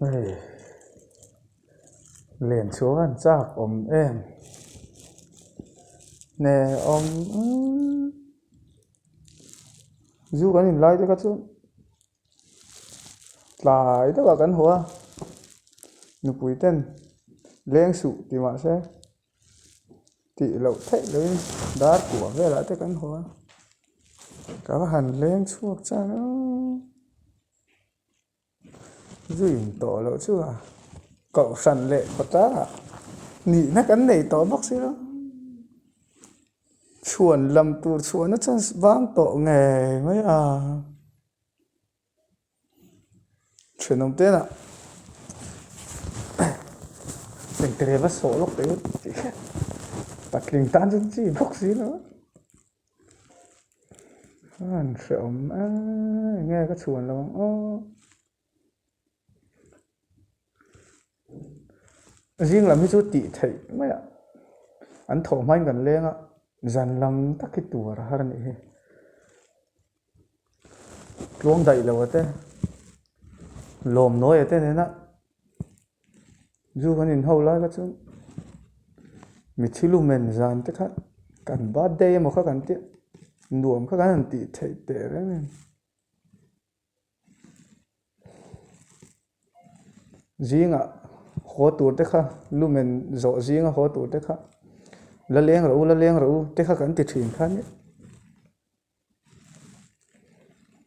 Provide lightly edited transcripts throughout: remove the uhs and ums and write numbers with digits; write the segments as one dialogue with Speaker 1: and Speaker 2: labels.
Speaker 1: Ê, liền xuống ăn chắc em nè dù cái nhìn lại cái chút lại tất cả cái hoa nụ bụi tên lên sụ thì mà sẽ thì lẩu thế đấy đá của về lại tất cả hoa cả hành lên xuống cha nó duyên tổ lẩu chứ à cậu sẵn lệ có ta nị nó cái này tổ bác sĩ đó chuồn lầm tụt chuồn nó chân vang tổ nghề mấy à chuyện ông tên à đừng kể vào số lúc đấy tắt linh tan chân gì bốc gì nữa anh sợ nghe cái chuồn là riêng là mấy chú tỷ thấy mấy ạ anh thổ mai gần lên á dàn lắm tắc cái tủa ra này luông dậy là vậy thế lồm nói vậy thế nên á dù cái nhìn hậu lại cái chú mình chỉ lu men dàn thế khác cần ba đây mà khác cần tiết nuông khác cần tỷ thấy tệ đấy nên riêng à khó tụt thế khác lu men rõ riêng à khó tụt thế khác la leng rồi thế khác cần tiết thuyền khác nhé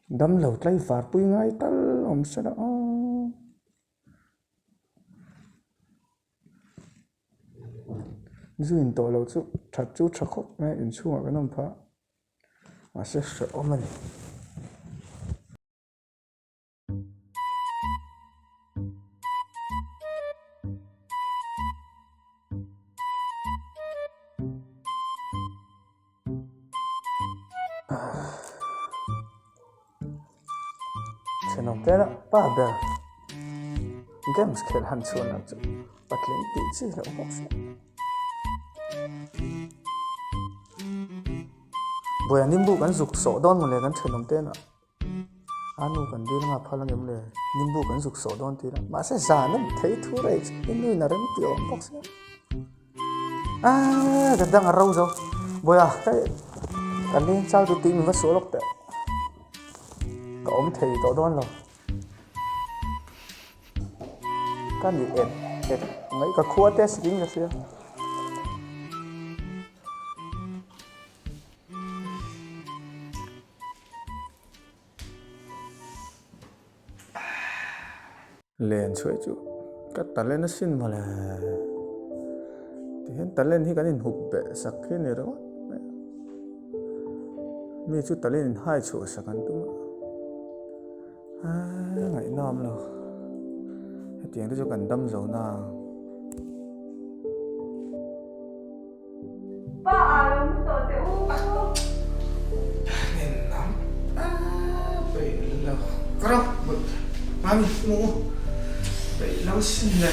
Speaker 1: đâm lẩu tay phạt bui ngay tal ông sẽ đó duyên tổ lẩu chú thật chú thật khóc mẹ in chú mà cái nông phá mà sẽ sợ mình chuyện ông thế đó ba bè games खेल हन सुना जो पतले पीछे लोग बस boy nimbu kan zuk so don mole kan thenom te na anu kan dil nga phalang em le nimbu kan zuk so don ti ra ma se za nam thei thu rai inu na ram ti om box a kan dang rau zo boy a kai kan ni chao tu ti mi va so lok te ka om thei to don lo kan ni et ngai ka khua te sing la sia lên chuối chú cắt tạt lên nó xin mà là thì hiện tạt lên thì cái này hụt bể sặc cái này đó mi chú tạt lên hai chỗ sặc ăn tung ngày nam rồi tiếng tôi cho cần đâm dầu nào nên lắm vậy là có đâu mami ngủ vậy lâu xin là